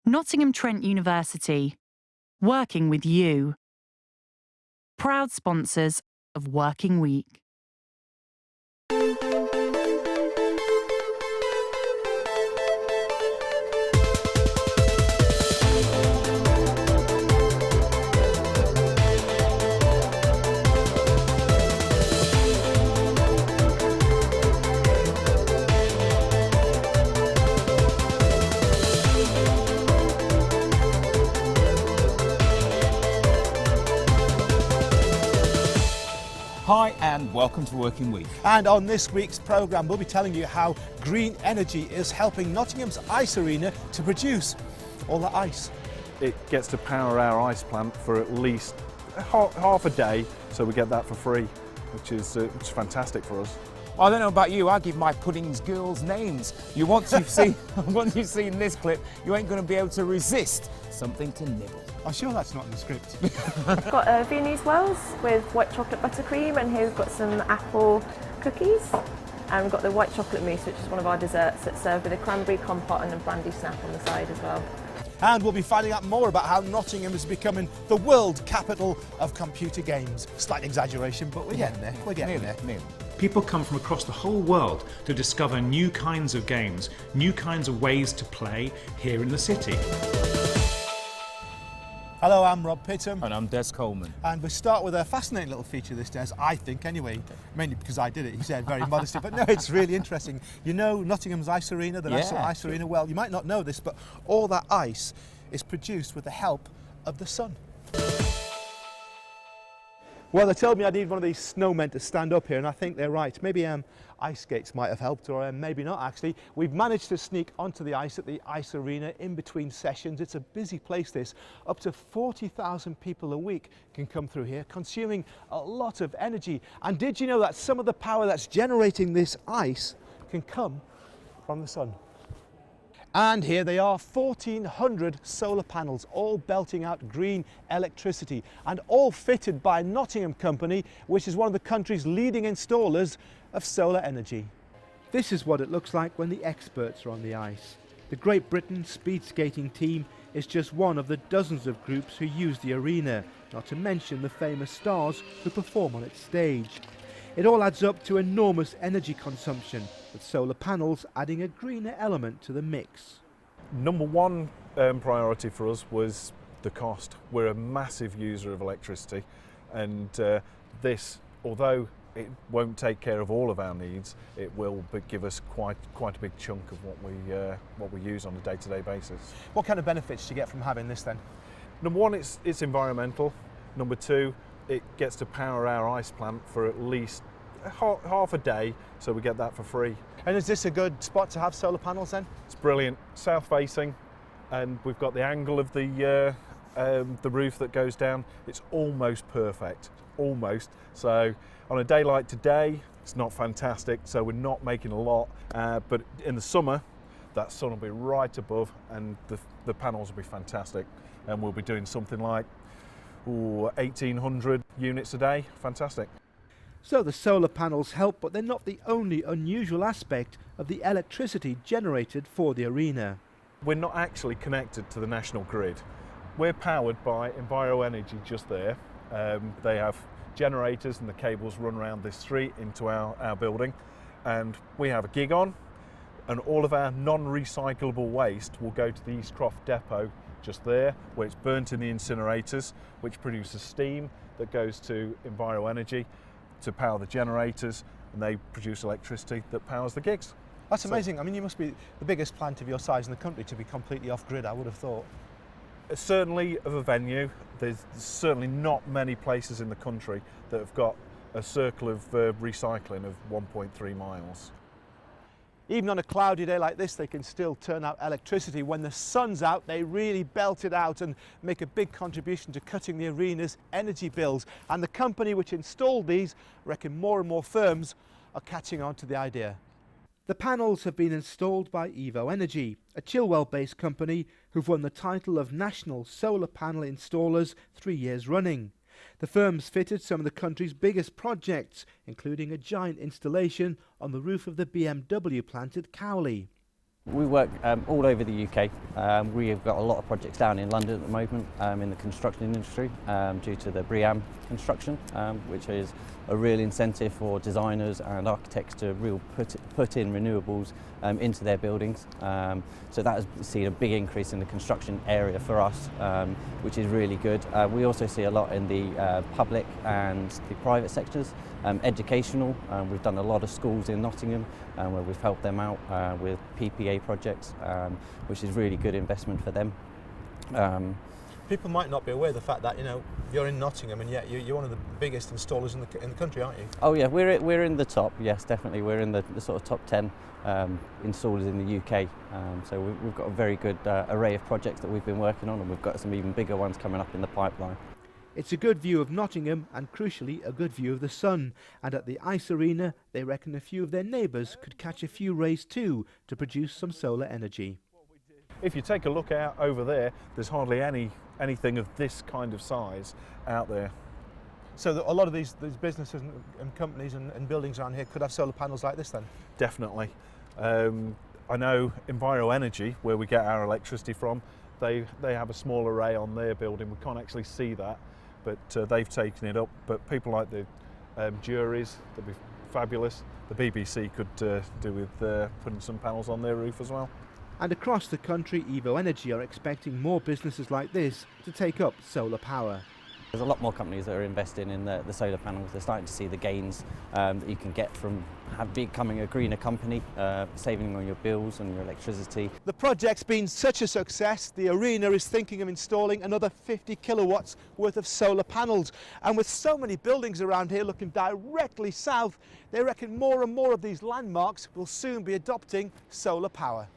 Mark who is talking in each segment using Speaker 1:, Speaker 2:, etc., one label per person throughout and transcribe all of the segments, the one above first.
Speaker 1: Nottingham Trent University, working with you. Proud sponsors of Working Week.
Speaker 2: Hi and welcome to Working Week.
Speaker 3: And on this week's programme we'll be telling you how green energy is helping Nottingham's ice arena to produce all the ice.
Speaker 4: It gets to power our ice plant for at least half a day, so we get that for free, which is fantastic for us.
Speaker 2: I don't know about you, I give my puddings girls names. Once you've seen this clip, you ain't going to be able to resist something to nibble.
Speaker 3: I'm sure that's not in the script.
Speaker 5: I've got Viennese Wells with white chocolate buttercream, and here we've got some apple cookies. And we've got the white chocolate mousse, which is one of our desserts that's served with a cranberry compote and a brandy snap on the side as well.
Speaker 3: And we'll be finding out more about how Nottingham is becoming the world capital of computer games. Slight exaggeration, but we're getting there. We're getting there.
Speaker 6: People come from across the whole world to discover new kinds of games, new kinds of ways to play here in the city.
Speaker 3: Hello, I'm Rob Pittham.
Speaker 2: And I'm Des Coleman.
Speaker 3: And we start with a fascinating little feature this, Des, I think anyway, mainly because I did it, he said very modestly, but no, it's really interesting. You know Nottingham's ice arena, the National Ice Arena? Well, you might not know this, but all that ice is produced with the help of the sun. Well, they told me I need one of these snowmen to stand up here, and I think they're right. Maybe ice skates might have helped, or maybe not actually. We've managed to sneak onto the ice at the ice arena in between sessions. It's a busy place, this. Up to 40,000 people a week can come through here, consuming a lot of energy. And did you know that some of the power that's generating this ice can come from the sun? And here they are, 1,400 solar panels, all belting out green electricity, and all fitted by Nottingham Company, which is one of the country's leading installers of solar energy. This is what it looks like when the experts are on the ice. The Great Britain speed skating team is just one of the dozens of groups who use the arena, not to mention the famous stars who perform on its stage. It all adds up to enormous energy consumption, with solar panels adding a greener element to the mix.
Speaker 4: Number one priority for us was the cost. We're a massive user of electricity, and this, although it won't take care of all of our needs, it will give us quite a big chunk of what we use on a day-to-day basis.
Speaker 3: What kind of benefits do you get from having this then?
Speaker 4: Number one, it's environmental. Number two, it gets to power our ice plant for at least half a day, so we get that for free.
Speaker 3: And is this a good spot to have solar panels then?
Speaker 4: It's brilliant, south facing, and we've got the angle of the roof that goes down. It's almost perfect, almost. So on a day like today, it's not fantastic, so we're not making a lot, but in the summer, that sun will be right above, and the panels will be fantastic, and we'll be doing something like 1,800 units a day. Fantastic.
Speaker 3: So the solar panels help, but they're not the only unusual aspect of the electricity generated for the arena.
Speaker 4: We're not actually connected to the national grid. We're powered by Enviro Energy just there. They have generators and the cables run around this street into our building, and we have a gig on, and all of our non-recyclable waste will go to the East Croft depot just there, where it's burnt in the incinerators, which produces steam that goes to Enviro Energy to power the generators, and they produce electricity that powers the gigs.
Speaker 3: That's amazing. I mean, you must be the biggest plant of your size in the country to be completely off-grid, I would have thought.
Speaker 4: Certainly of a venue, there's certainly not many places in the country that have got a circle of recycling of 1.3 miles.
Speaker 3: Even on a cloudy day like this, they can still turn out electricity. When the sun's out, they really belt it out and make a big contribution to cutting the arena's energy bills. And the company which installed these reckon more and more firms are catching on to the idea. The panels have been installed by Evo Energy, a Chilwell-based company who've won the title of National Solar Panel Installers 3 years running. The firm's fitted some of the country's biggest projects, including a giant installation on the roof of the BMW plant at Cowley.
Speaker 7: We work all over the UK. We have got a lot of projects down in London at the moment in the construction industry due to the BREEAM construction, which is a real incentive for designers and architects to put in renewables into their buildings. So that has seen a big increase in the construction area for us, which is really good. We also see a lot in the public and the private sectors. Educational, we've done a lot of schools in Nottingham where we've helped them out with PPA projects, which is really good investment for them.
Speaker 3: People might not be aware of the fact that, you know, you're in Nottingham and yet you're one of the biggest installers in the country, aren't you?
Speaker 7: Oh yeah, we're in the top, yes, definitely. We're in the sort of top 10 installers in the UK. So we've got a very good array of projects that we've been working on, and we've got some even bigger ones coming up in the pipeline.
Speaker 3: It's a good view of Nottingham and, crucially, a good view of the sun. And at the Ice Arena, they reckon a few of their neighbours could catch a few rays too to produce some solar energy.
Speaker 4: If you take a look out over there, there's hardly anything of this kind of size out there.
Speaker 3: So a lot of these businesses and companies and buildings around here could have solar panels like this then?
Speaker 4: Definitely. I know Enviro Energy, where we get our electricity from, they have a small array on their building. We can't actually see that, but they've taken it up. But people like the juries, that'd be fabulous. The BBC could do with putting some panels on their roof as well.
Speaker 3: And across the country, Evo Energy are expecting more businesses like this to take up solar power.
Speaker 7: There's a lot more companies that are investing in the solar panels. They're starting to see the gains that you can get from becoming a greener company, saving on your bills and your electricity.
Speaker 3: The project's been such a success, the arena is thinking of installing another 50 kilowatts worth of solar panels. And with so many buildings around here looking directly south, they reckon more and more of these landmarks will soon be adopting solar power.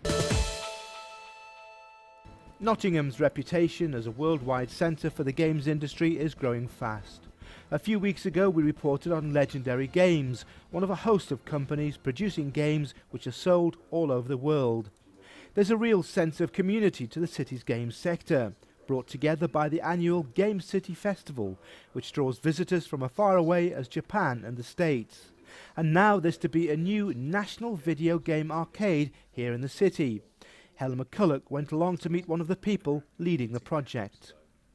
Speaker 3: Nottingham's reputation as a worldwide centre for the games industry is growing fast. A few weeks ago we reported on Legendary Games, one of a host of companies producing games which are sold all over the world. There's a real sense of community to the city's games sector, brought together by the annual Game City Festival, which draws visitors from as far away as Japan and the States. And now there's to be a new national video game arcade here in the city. Helen McCulloch went along to meet one of the people leading the project.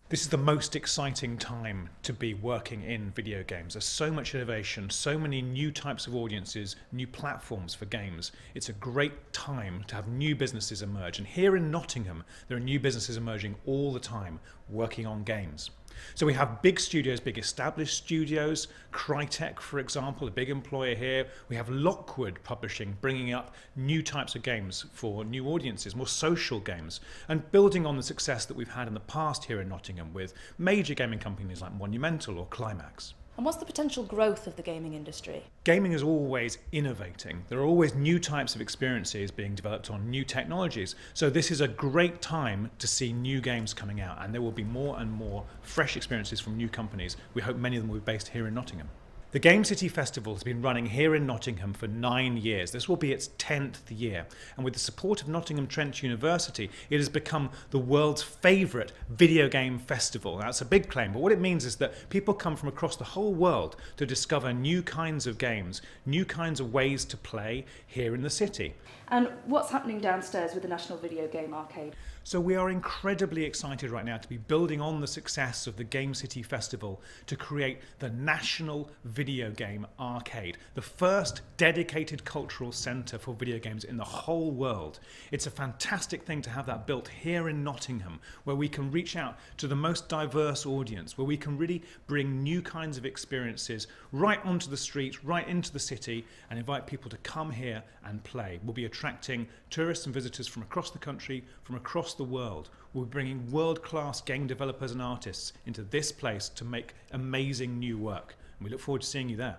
Speaker 6: This is the most exciting time to be working in video games. There's so much innovation, so many new types of audiences, new platforms for games. It's a great time to have new businesses emerge. And here in Nottingham, there are new businesses emerging all the time working on games. So we have big studios, big established studios, Crytek, for example, a big employer here. We have Lockwood Publishing bringing up new types of games for new audiences, more social games, and building on the success that we've had in the past here in Nottingham with major gaming companies like Monumental or Climax.
Speaker 8: And what's the potential growth of the gaming industry?
Speaker 6: Gaming is always innovating. There are always new types of experiences being developed on new technologies. So this is a great time to see new games coming out, and there will be more and more fresh experiences from new companies. We hope many of them will be based here in Nottingham. The Game City Festival has been running here in Nottingham for 9 years. This will be its 10th year. And with the support of Nottingham Trent University, it has become the world's favourite video game festival. That's a big claim, but what it means is that people come from across the whole world to discover new kinds of games, new kinds of ways to play here in the city.
Speaker 8: And what's happening downstairs with the National Video Game Arcade?
Speaker 6: So we are incredibly excited right now to be building on the success of the Game City Festival to create the National Video Game Arcade, the first dedicated cultural centre for video games in the whole world. It's a fantastic thing to have that built here in Nottingham, where we can reach out to the most diverse audience, where we can really bring new kinds of experiences right onto the streets, right into the city, and invite people to come here and play. We'll be attracting tourists and visitors from across the country, from across the world. We're bringing world-class game developers and artists into this place to make amazing new work. And we look forward to seeing you there.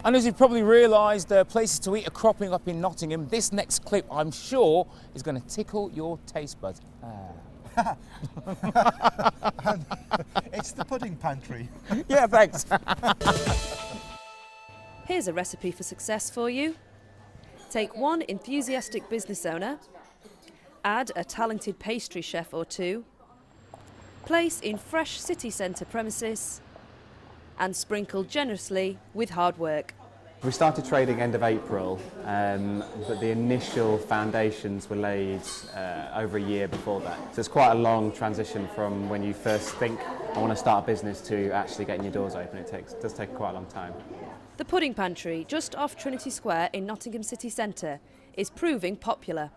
Speaker 2: And as you've probably realised, places to eat are cropping up in Nottingham. This next clip, I'm sure, is going to tickle your taste buds.
Speaker 3: It's the Pudding Pantry.
Speaker 2: Yeah, thanks.
Speaker 9: Here's a recipe for success for you. Take one enthusiastic business owner, add a talented pastry chef or two, place in fresh city centre premises, and sprinkle generously with hard work.
Speaker 10: We started trading end of April, but the initial foundations were laid over a year before that. So it's quite a long transition from when you first think, I want to start a business, to actually getting your doors open. It does take quite a long time.
Speaker 9: The Pudding Pantry, just off Trinity Square in Nottingham city centre, is proving popular.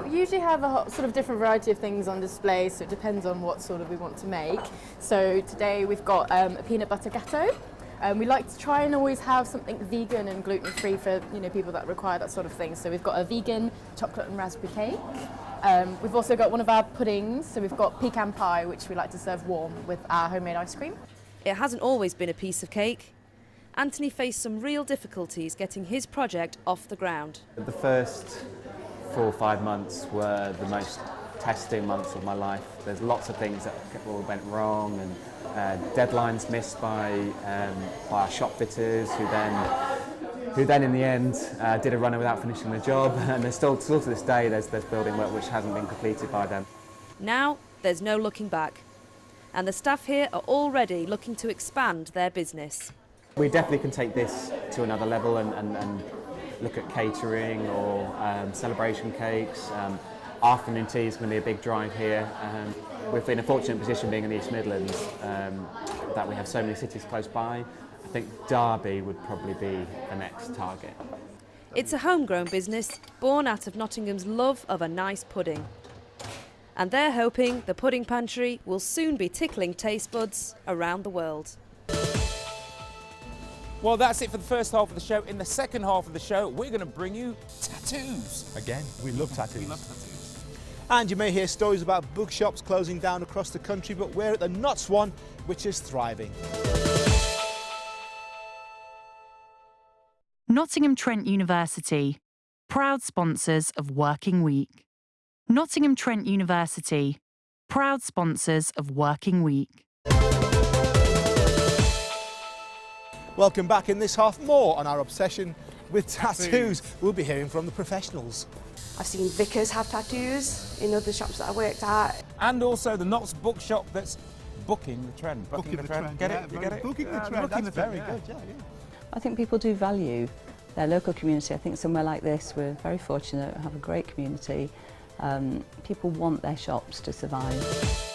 Speaker 5: We usually have a sort of different variety of things on display, so it depends on what sort of we want to make. So today we've got a peanut butter gatto. We like to try and always have something vegan and gluten-free for people that require that sort of thing. So we've got a vegan chocolate and raspberry cake. We've also got one of our puddings, so we've got pecan pie, which we like to serve warm with our homemade ice cream.
Speaker 9: It hasn't always been a piece of cake. Anthony faced some real difficulties getting his project off the ground.
Speaker 10: The first 4 or 5 months were the most testing months of my life. There's lots of things that all went wrong, and deadlines missed by our shop fitters, who then in the end did a runner without finishing the job. And there's still to this day there's building work which hasn't been completed by them.
Speaker 9: Now there's no looking back, and the staff here are already looking to expand their business.
Speaker 10: We definitely can take this to another level and look at catering or celebration cakes. Afternoon tea is going to be a big drive here. We're in a fortunate position being in the East Midlands that we have so many cities close by. I think Derby would probably be the next target.
Speaker 9: It's a homegrown business born out of Nottingham's love of a nice pudding. And they're hoping the Pudding Pantry will soon be tickling taste buds around the world.
Speaker 2: Well, that's it for the first half of the show. In the second half of the show, we're going to bring you tattoos.
Speaker 3: Again, we love tattoos.
Speaker 2: We love tattoos.
Speaker 3: And you may hear stories about bookshops closing down across the country, but we're at the Notts one, which is thriving.
Speaker 1: Nottingham Trent University, proud sponsors of Working Week. Nottingham Trent University, proud sponsors of Working Week.
Speaker 3: Welcome back. In this half, more on our obsession with tattoos. We'll be hearing from the professionals.
Speaker 11: I've seen vicars have tattoos in other shops that I worked at.
Speaker 2: And also the Notts bookshop that's booking the trend.
Speaker 3: Booking the trend.
Speaker 2: Get
Speaker 3: Yeah,
Speaker 2: it? You get it?
Speaker 3: Booking the trend. That's very good. Yeah.
Speaker 12: I think people do value their local community. I think somewhere like this, we're very fortunate to have a great community. People want their shops to survive.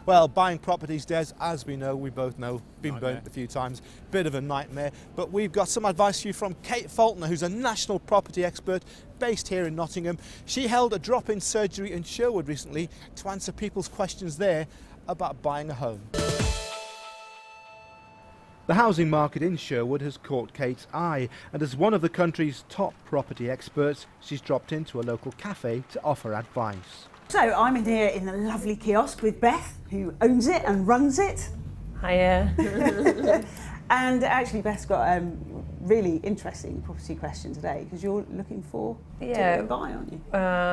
Speaker 3: Well, buying properties, Des, as we both know, been burnt a few times, bit of a nightmare. But we've got some advice for you from Kate Faulkner, who's a national property expert based here in Nottingham. She held a drop-in surgery in Sherwood recently to answer people's questions there about buying a home. The housing market in Sherwood has caught Kate's eye, and as one of the country's top property experts, she's dropped into a local cafe to offer advice.
Speaker 13: So I'm in here in the lovely kiosk with Beth, who owns it and runs it.
Speaker 5: Hiya.
Speaker 13: And actually Beth's got really interesting property question today, because you're looking to buy, aren't you?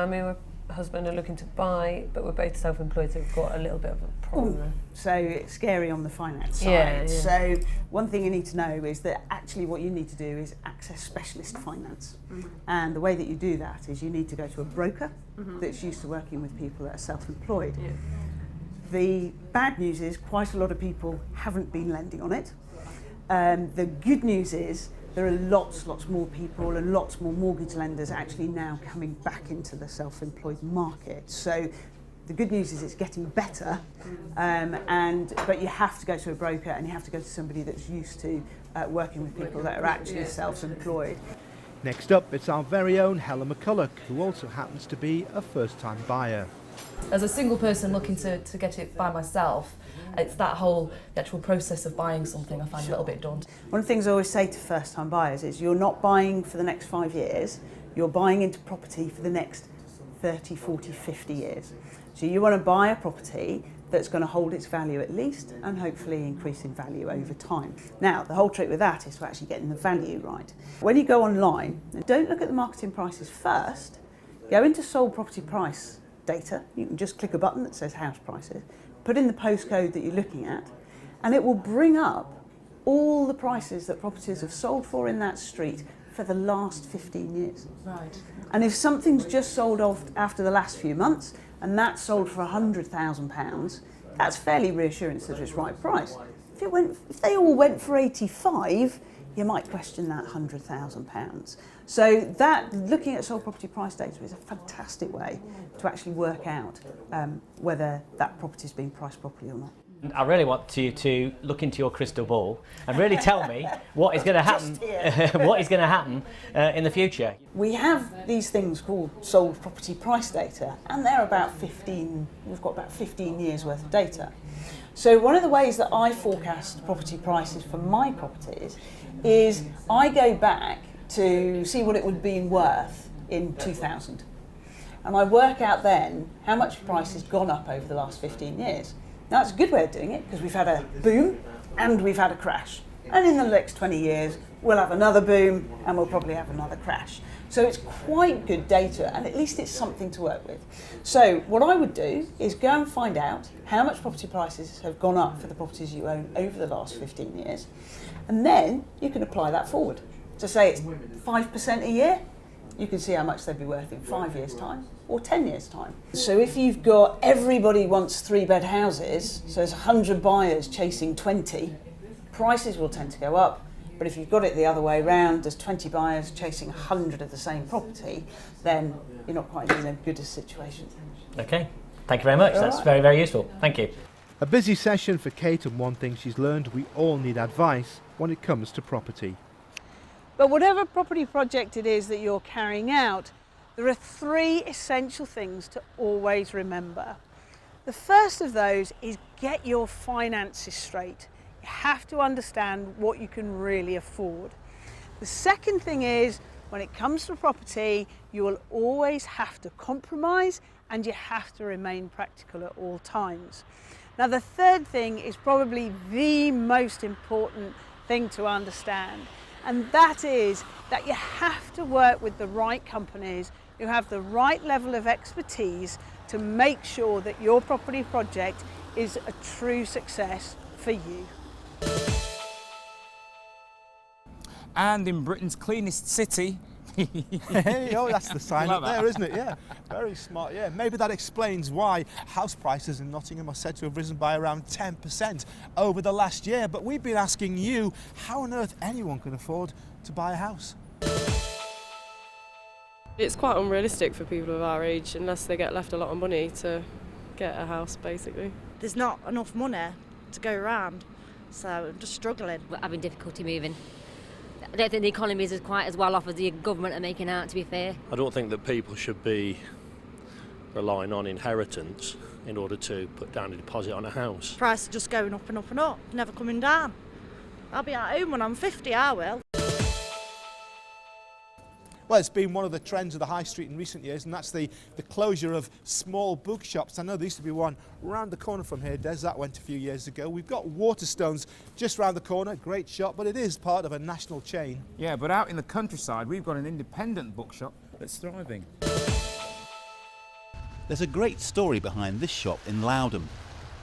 Speaker 5: Me and my husband are looking to buy, but we're both self-employed, so we've got a little bit of a problem.
Speaker 13: Ooh, so it's scary on the finance side.
Speaker 5: Yeah.
Speaker 13: So one thing you need to know is that actually what you need to do is access specialist finance. And the way that you do that is you need to go to a broker that's used to working with people that are self-employed.
Speaker 5: Yeah.
Speaker 13: The bad news is quite a lot of people haven't been lending on it. The good news is there are lots more people and lots more mortgage lenders actually now coming back into the self-employed market. So the good news is it's getting better, but you have to go to a broker and you have to go to somebody that's used to working with people that are actually self-employed.
Speaker 3: Next up, it's our very own Helen McCulloch, who also happens to be a first-time buyer.
Speaker 14: As a single person looking to get it by myself, it's the actual process of buying something I find a little bit daunting.
Speaker 13: One of the things I always say to first-time buyers is you're not buying for the next 5 years, you're buying into property for the next 30, 40, 50 years. So you want to buy a property that's going to hold its value at least and hopefully increase in value over time. Now, the whole trick with that is to actually getting the value right. When you go online, don't look at the marketing prices first, go into sold property price data. You can just click a button that says house prices, put in the postcode that you're looking at, and it will bring up all the prices that properties have sold for in that street for the last 15 years.
Speaker 14: Right.
Speaker 13: And if something's just sold off after the last few months, and that's sold for £100,000, that's fairly reassurance that it's right price. If they all went for 85, you might question that £100,000. So that, looking at sold property price data is a fantastic way to actually work out whether that property is being priced properly or not.
Speaker 15: I really want you to look into your crystal ball and really tell me what is going to happen. What is going to happen in the future?
Speaker 13: We have these things called sold property price data, and they're about 15. We've got about 15 years worth of data. So one of the ways that I forecast property prices for my properties is I go back to see what it would be worth in 2000, and I work out then how much the price has gone up over the last 15 years. Now, that's a good way of doing it because we've had a boom and we've had a crash. And in the next 20 years, we'll have another boom and we'll probably have another crash. So it's quite good data, and at least it's something to work with. So what I would do is go and find out how much property prices have gone up for the properties you own over the last 15 years. And then you can apply that forward. So say it's 5% a year, you can see how much they'd be worth in 5 years' time or 10 years' time. So if you've got everybody wants 3-bed houses, so there's 100 buyers chasing 20, prices will tend to go up. But if you've got it the other way around, there's 20 buyers chasing 100 of the same property, then you're not quite in as good a situation.
Speaker 15: Okay, thank you very much. That's very, very useful. Thank you.
Speaker 3: A busy session for Kate, and one thing she's learned: we all need advice when it comes to property.
Speaker 13: But whatever property project it is that you're carrying out, there are 3 essential things to always remember. The first of those is get your finances straight. You have to understand what you can really afford. The second thing is, when it comes to property, you will always have to compromise and you have to remain practical at all times. Now, the third thing is probably the most important thing to understand, and that is that you have to work with the right companies who have the right level of expertise to make sure that your property project is a true success for you.
Speaker 2: And in Britain's cleanest city.
Speaker 3: Hey, oh, that's the sign
Speaker 2: Like
Speaker 3: up
Speaker 2: that.
Speaker 3: there, isn't it? Yeah, very smart. Yeah, maybe that explains why house prices in Nottingham are said to have risen by around 10% over the last year. But we've been asking you, how on earth anyone can afford to buy a house?
Speaker 16: It's quite unrealistic for people of our age unless they get left a lot of money to get a house, basically.
Speaker 17: There's not enough money to go around, so I'm just struggling.
Speaker 18: We're having difficulty moving. I don't think the economy is quite as well off as the government are making out, to be fair.
Speaker 19: I don't think that people should be relying on inheritance in order to put down a deposit on a house.
Speaker 17: Price is just going up and up and up, never coming down. I'll be at home when I'm 50, I will.
Speaker 3: Well, it's been one of the trends of the high street in recent years, and that's the closure of small bookshops. I know there used to be one round the corner from here, Des, that went a few years ago. We've got Waterstones just round the corner, great shop, but it is part of a national chain.
Speaker 2: Yeah, but out in the countryside, we've got an independent bookshop that's thriving.
Speaker 20: There's a great story behind this shop in Loudham.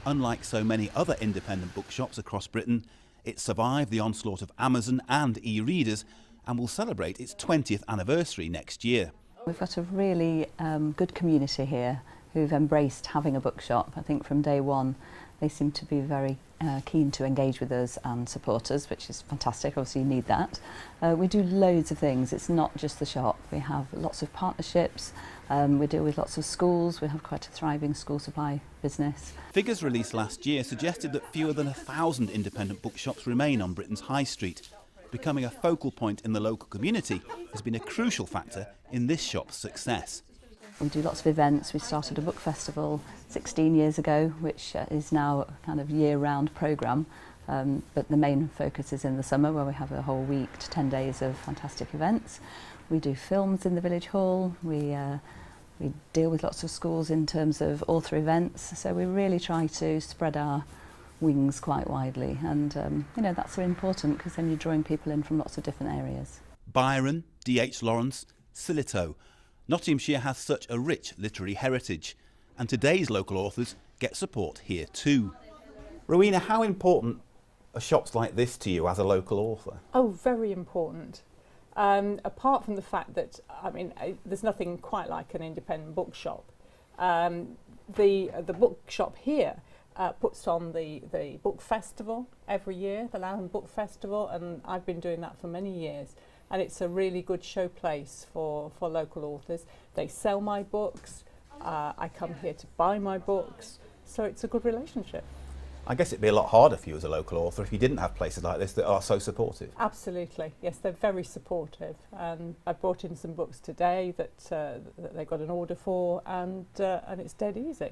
Speaker 20: Unlike so many other independent bookshops across Britain, it survived the onslaught of Amazon and e-readers and will celebrate its 20th anniversary next year.
Speaker 12: We've got a really good community here who've embraced having a bookshop. I think from day one they seem to be very keen to engage with us and support us, which is fantastic. Obviously you need that. We do loads of things. It's not just the shop. We have lots of partnerships. We deal with lots of schools. We have quite a thriving school supply business.
Speaker 20: Figures released last year suggested that fewer than 1,000 independent bookshops remain on Britain's high street. Becoming a focal point in the local community has been a crucial factor in this shop's success.
Speaker 12: We do lots of events. We started a book festival 16 years ago, which is now a kind of year-round programme, but the main focus is in the summer, where we have a whole week to 10 days of fantastic events. We do films in the village hall. We deal with lots of schools in terms of author events, so we really try to spread our wings quite widely, and you know, that's so important because then you're drawing people in from lots of different areas.
Speaker 20: Byron, D.H. Lawrence, Silito. Nottinghamshire has such a rich literary heritage, and today's local authors get support here too.
Speaker 21: Rowena, how important are shops like this to you as a local author?
Speaker 22: Oh, very important. Apart from the fact that, I mean, there's nothing quite like an independent bookshop. The bookshop here puts on the book festival every year, the Nottingham Book Festival, and I've been doing that for many years. And it's a really good showplace for local authors. They sell my books, I come here to buy my books, so it's a good relationship.
Speaker 21: I guess it'd be a lot harder for you as a local author if you didn't have places like this that are so supportive.
Speaker 22: Absolutely, yes, they're very supportive. I brought in some books today that they got an order for, and it's dead easy.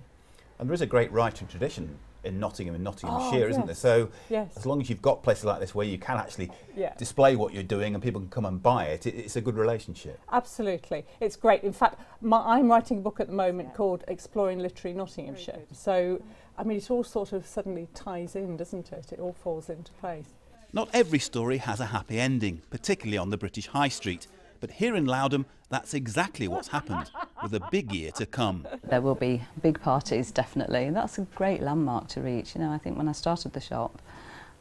Speaker 21: And there is a great writing tradition in Nottingham and Nottinghamshire, isn't there?
Speaker 22: Yes.
Speaker 21: So
Speaker 22: Yes.
Speaker 21: as long as you've got places like this where you can actually
Speaker 22: Yeah.
Speaker 21: display what you're doing and people can come and buy it, it's a good relationship.
Speaker 22: Absolutely, it's great. In fact, I'm writing a book at the moment called Exploring Literary Nottinghamshire. So, I mean, it all sort of suddenly ties in, doesn't it? It all falls into place.
Speaker 20: Not every story has a happy ending, particularly on the British High Street. But here in Loudham, that's exactly what's happened, with a big year to come.
Speaker 12: There will be big parties, definitely, and that's a great landmark to reach. You know, I think when I started the shop,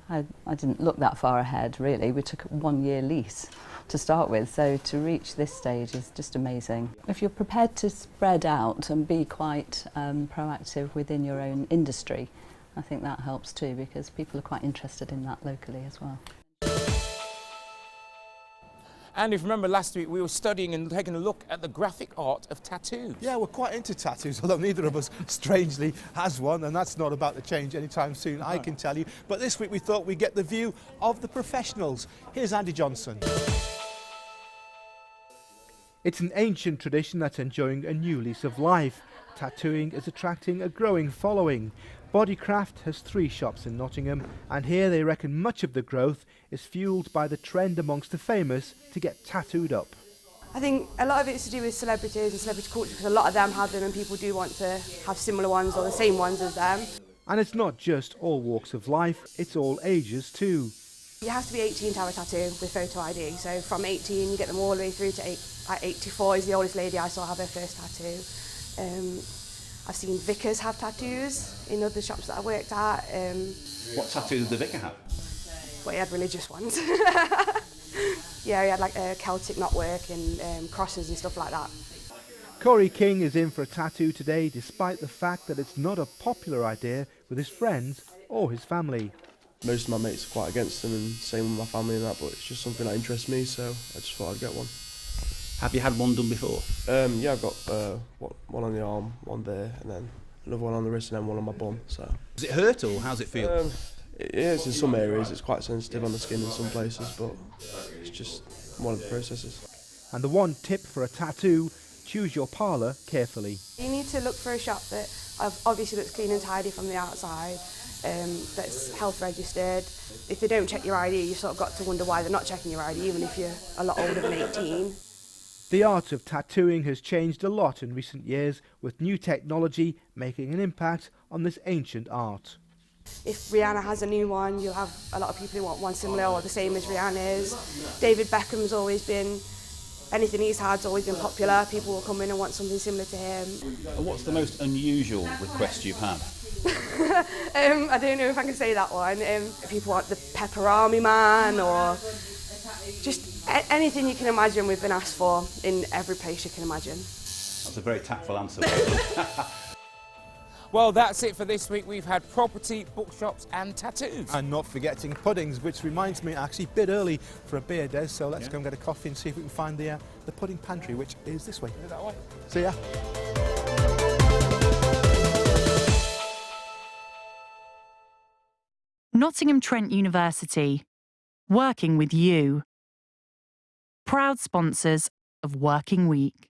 Speaker 12: I didn't look that far ahead, really. We took a 1-year lease to start with, so to reach this stage is just amazing. If you're prepared to spread out and be quite proactive within your own industry, I think that helps too, because people are quite interested in that locally as well.
Speaker 2: And if you remember last week, we were studying and taking a look at the graphic art of tattoos.
Speaker 3: Yeah, we're quite into tattoos, although neither of us, strangely, has one, and that's not about to change anytime soon, I can tell you. But this week we thought we'd get the view of the professionals. Here's Andy Johnson. It's an ancient tradition that's enjoying a new lease of life. Tattooing is attracting a growing following. Bodycraft has 3 shops in Nottingham, and here they reckon much of the growth is fuelled by the trend amongst the famous to get tattooed up.
Speaker 11: I think a lot of it's to do with celebrities and celebrity culture, because a lot of them have them and people do want to have similar ones or the same ones as them.
Speaker 3: And it's not just all walks of life, it's all ages too.
Speaker 11: You have to be 18 to have a tattoo with photo ID, so from 18 you get them all the way through to 84 is the oldest lady I saw have her first tattoo. I've seen vicars have tattoos in other shops that I worked at.
Speaker 21: What tattoo did the vicar have?
Speaker 11: Well, he had religious ones. Yeah, he had like Celtic knotwork and crosses and stuff like that.
Speaker 3: Corey King is in for a tattoo today, despite the fact that it's not a popular idea with his friends or his family.
Speaker 4: Most of my mates are quite against them, and same with my family and that, but it's just something that interests me, so I just thought I'd get one.
Speaker 21: Have you had one done before?
Speaker 4: Yeah, I've got one on the arm, one there, and then another one on the wrist, and then one on my bum. So.
Speaker 21: Does it hurt or how's it feel?
Speaker 4: Yeah, it's in some areas. It's quite sensitive on the skin in some places, but it's just one of the processes.
Speaker 3: And the one tip for a tattoo, choose your parlour carefully.
Speaker 11: You need to look for a shop that obviously looks clean and tidy from the outside, that's health registered. If they don't check your ID, you've sort of got to wonder why they're not checking your ID, even if you're a lot older than 18.
Speaker 3: The art of tattooing has changed a lot in recent years, with new technology making an impact on this ancient art.
Speaker 11: If Rihanna has a new one, you'll have a lot of people who want one similar or the same as Rihanna's. David Beckham's always been, anything he's had's always been popular. People will come in and want something similar to him.
Speaker 21: And what's the most unusual request you've had?
Speaker 11: I don't know if I can say that one. People want the Pepperami Man, or just anything you can imagine we've been asked for in every place you can imagine.
Speaker 21: That's a very tactful answer.
Speaker 2: Well, that's it for this week. We've had property, bookshops and tattoos.
Speaker 3: And not forgetting puddings, which reminds me, actually, a bit early for a beer, Des, so let's go and get a coffee and see if we can find the Pudding Pantry, which is this way.
Speaker 2: Is that way?
Speaker 3: See ya.
Speaker 1: Nottingham Trent University, working with you. Proud sponsors of Working Week.